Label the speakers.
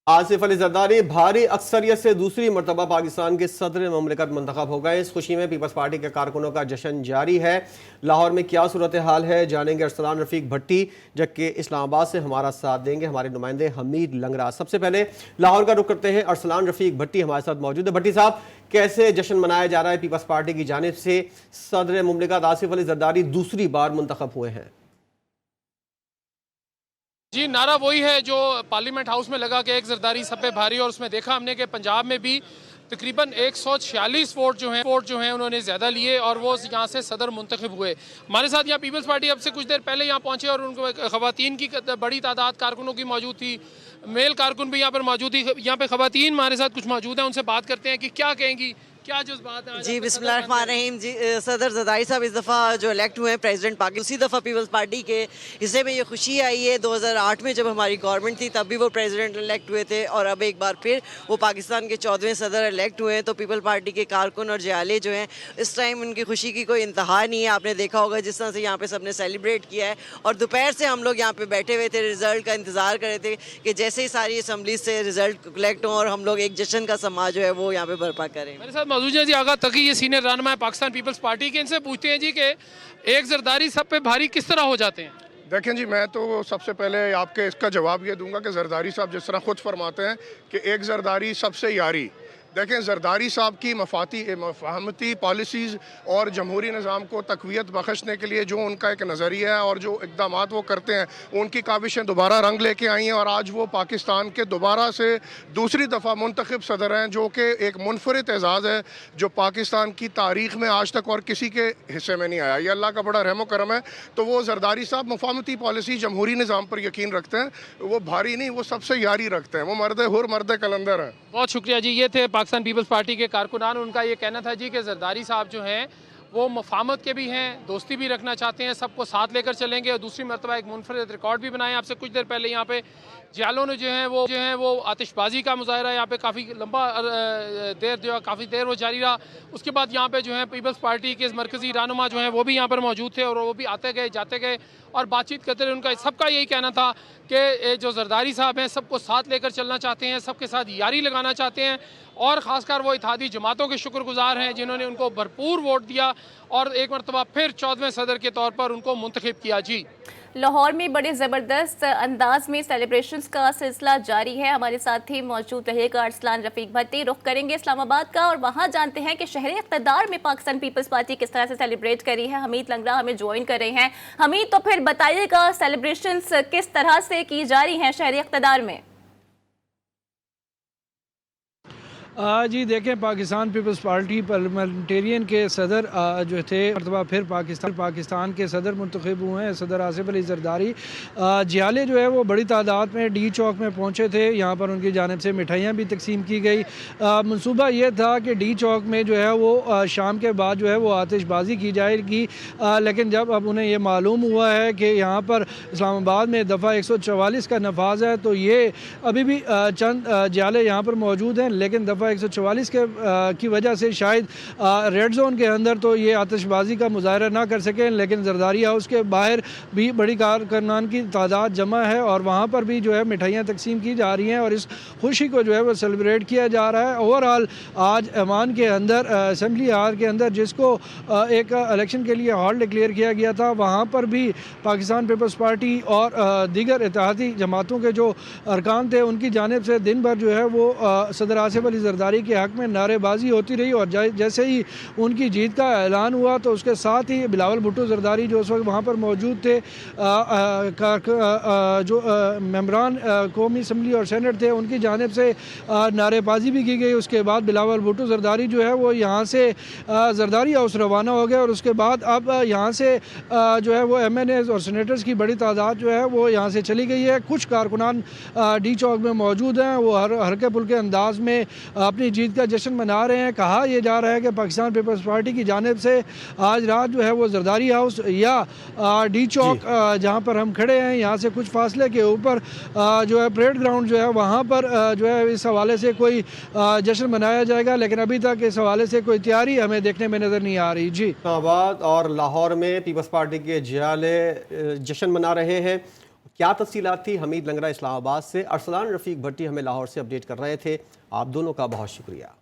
Speaker 1: आसिफ अली जरदारी भारी अक्सरियत से दूसरी मरतबा पाकिस्तान के सदर ममलिकत मंतखब हो गए। इस खुशी में पीपल्स पार्टी के कारकुनों का जश्न जारी है। लाहौर में क्या सूरत हाल है जानेंगे अरसलान रफीक भट्टी, जबकि इस्लामाबाद से हमारा साथ देंगे हमारे नुमाइंदे हमीद लंगरा। सबसे पहले लाहौर का रुख करते हैं, अरसलान रफीक भट्टी हमारे साथ मौजूद है। भट्टी साहब, कैसे जश्न मनाया जा रहा है? पीपल्स पार्टी की जानिब से सदर ममलिकत आसिफ अली जरदारी दूसरी बार मुंतखब हुए हैं।
Speaker 2: जी, नारा वही है जो पार्लियामेंट हाउस में लगा कि एक जरदारी सब पे भारी, और उसमें देखा हमने कि पंजाब में भी तकरीबन 146 वोट जो हैं उन्होंने ज़्यादा लिए और वो यहाँ से सदर मुंतखब हुए। हमारे साथ यहाँ पीपल्स पार्टी अब से कुछ देर पहले यहाँ पहुँचे और उनको ख़वातीन की बड़ी तादाद कारकुनों की मौजूद थी, मेल कारकुन भी यहाँ पर मौजूद थी। यहाँ पे ख़वातीन हमारे साथ कुछ मौजूद हैं, उनसे बात करते हैं कि क्या कहेंगी, क्या जज्बात है।
Speaker 3: जी बिस्मिल्लाहिर्रहमानिर्रहीम। जी सदर ज़रदारी साहब इस दफ़ा जो इलेक्ट हुए हैं प्रेसिडेंट पाकिस्तान, उसी दफ़ा पीपल्स पार्टी के हिस्से में ये खुशी आई है। 2008 में जब हमारी गवर्नमेंट थी तब भी वो प्रेसिडेंट इलेक्ट हुए थे और अब एक बार फिर वो पाकिस्तान के 14वें सदर इलेक्ट हुए हैं। तो पीपल पार्टी के कारकुन और जयाले जो हैं इस टाइम उनकी खुशी की कोई इंतहा नहीं है। आपने देखा होगा जिस तरह से यहाँ पे सबने सेलिब्रेट किया है और दोपहर से हम लोग यहाँ पे बैठे हुए थे, रिजल्ट का इंतज़ार कर रहे थे कि जैसे ही सारी असम्बली से रिजल्ट कलेक्ट हों और हम लोग एक जश्न का समाज जो है वो यहाँ पे बर्पा करें।
Speaker 2: मेरे साथ मौजूद है जी आगा तकी, ये सीनियर रहनुमा है पाकिस्तान पीपल्स पार्टी के। इनसे पूछते हैं जी कि एक जरदारी सब पे भारी किस तरह हो जाते हैं?
Speaker 4: देखें जी, मैं तो सबसे पहले आपके इसका जवाब ये दूंगा कि जरदारी साहब जिस तरह खुद फरमाते हैं कि एक जरदारी सबसे यारी। देखें, जरदारी साहब की मफाहमती पॉलिसीज़ और जमहूरी निज़ाम को तक़वियत बख्शने के लिए जो उनका एक नज़रिया है और जो इक़दाम वो करते हैं, उनकी काविशें दोबारा रंग लेके आई हैं और आज वो पाकिस्तान के दोबारा से दूसरी दफ़ा मुंतखब सदर हैं, जो कि एक मुनफरिद एज़ाज़ है जो पाकिस्तान की तारीख़ में आज तक और किसी के हिस्से में नहीं आया। ये अल्लाह का बड़ा रहम करम है। तो वो जरदारी साहब मफाहमती पॉलिसी जमहूरी निज़ाम पर यकीन रखते हैं, वो भारी नहीं, वो सबसे यारी रखते हैं। वो मर्द हुर मर्द कलंदर हैं।
Speaker 2: बहुत शुक्रिया जी। ये थे पाकिस्तान पीपल्स पार्टी के कारकुनान। उनका ये कहना था जी कि जरदारी साहब जो हैं वो मफामत के भी हैं, दोस्ती भी रखना चाहते हैं, सबको साथ लेकर चलेंगे और दूसरी मरतबा एक मुनफरिद रिकॉर्ड भी बनाए। आपसे कुछ देर पहले यहाँ पे जालों ने जो है वो आतिशबाजी का मुजाहरा यहाँ पे काफ़ी लंबा काफ़ी देर वो जारी रहा। उसके बाद यहाँ पे जो है पीपल्स पार्टी के मरकज़ी रहनुमा जो हैं वो भी यहाँ पर मौजूद थे और वो भी आते गए जाते गए और बातचीत करते रहे। उनका सबका यही कहना था कि जो जरदारी साहब हैं सबको साथ लेकर चलना चाहते हैं, सबके साथ यारी लगाना चाहते हैं और ख़ासकर वो इत्तेहादी जमातों के शुक्रगुजार हैं जिन्होंने उनको भरपूर वोट दिया और एक मरतबा फिर 14वें सदर के तौर पर उनको मुंतखब किया। जी,
Speaker 5: लाहौर में बड़े ज़बरदस्त अंदाज में सेलिब्रेशंस का सिलसिला जारी है। हमारे साथ ही मौजूद रहेगा अरसलान रफीक भट्टी। रुख करेंगे इस्लामाबाद का और वहां जानते हैं कि शहर इक़्तिदार में पाकिस्तान पीपल्स पार्टी किस तरह से सेलिब्रेट करी है। हमीद लंगरा हमें ज्वाइन कर रहे हैं। हमीद, तो फिर बताइएगा सेलिब्रेशंस किस तरह से की जा रही हैं शहर इक़्तिदार में?
Speaker 6: जी देखें, पाकिस्तान पीपल्स पार्टी पार्लियामेंटेरियन के सदर जो थे मरतबा फिर पाकिस्तान के सदर मुंतखब हुए हैं, सदर आसिफ अली जरदारी। जियाले जो है वो बड़ी तादाद में डी चौक में पहुँचे थे। यहाँ पर उनकी जानिब से मिठाइयाँ भी तकसीम की गई। मनसूबा ये था कि डी चौक में जो है वो शाम के बाद जो है वो आतिशबाजी की जाएगी, लेकिन जब अब उन्हें ये मालूम हुआ है कि यहाँ पर इस्लामाबाद में दफ़ा 144 का नफाज है तो ये अभी भी चंद जियाले यहाँ पर मौजूद हैं, लेकिन दफ़ा 144 की वजह से शायद रेड जोन के अंदर तो ये आतिशबाजी का मुजाहरा ना कर सकें, लेकिन जरदारी हाउस के बाहर भी बड़ी कारकुनान की तादाद जमा है और वहाँ पर भी जो है मिठाइयाँ तकसीम की जा रही हैं और इस खुशी को जो है वो सेलिब्रेट किया जा रहा है। ओवरऑल आज ऐवान के अंदर असम्बली हाल के अंदर जिसको एक इलेक्शन के लिए हॉल डिक्लेयर किया गया था, वहाँ पर भी पाकिस्तान पीपल्स पार्टी और दीगर इत्तेहादी जमातों के जो अरकान थे उनकी जानिब से दिन भर जो है वो सदर आसिफ अली जरदारी के हक़ में नारेबाजी होती रही और जैसे ही उनकी जीत का ऐलान हुआ तो उसके साथ ही बिलावल भुट्टो जरदारी जो उस वक्त वहाँ पर मौजूद थे, जो मेंबरान कौमी असम्बली और सेनेट थे, उनकी जानिब से नारेबाजी भी की गई। उसके बाद बिलावल भुट्टो जरदारी जो है वो यहाँ से जरदारी हाउस रवाना हो गया और उसके बाद अब यहाँ से जो है वो MNAs और सेनेटर्स की बड़ी तादाद जो है वो यहाँ से चली गई है। कुछ कारकुनान डी चौक में मौजूद हैं, वो हल्के फुल्के अंदाज में अपनी जीत का जश्न मना रहे हैं। कहा यह जा रहा है कि पाकिस्तान पीपल्स पार्टी की जानिब से आज रात जो है वो जरदारी हाउस या डी चौक जहाँ पर हम खड़े हैं यहाँ से कुछ फासले के ऊपर जो है परेड ग्राउंड जो है वहाँ पर जो है इस हवाले से कोई जश्न मनाया जाएगा, लेकिन अभी तक इस हवाले से कोई तैयारी हमें देखने में नज़र नहीं आ रही। जी,
Speaker 1: इस्लामाबाद और लाहौर में पीपल्स पार्टी के जियाले जश्न मना रहे हैं। क्या तफसीलात थी? हमीद लंगरा इस्लामाबाद से, अरसलान रफीक भट्टी हमें लाहौर से अपडेट कर रहे थे। आप दोनों का बहुत शुक्रिया।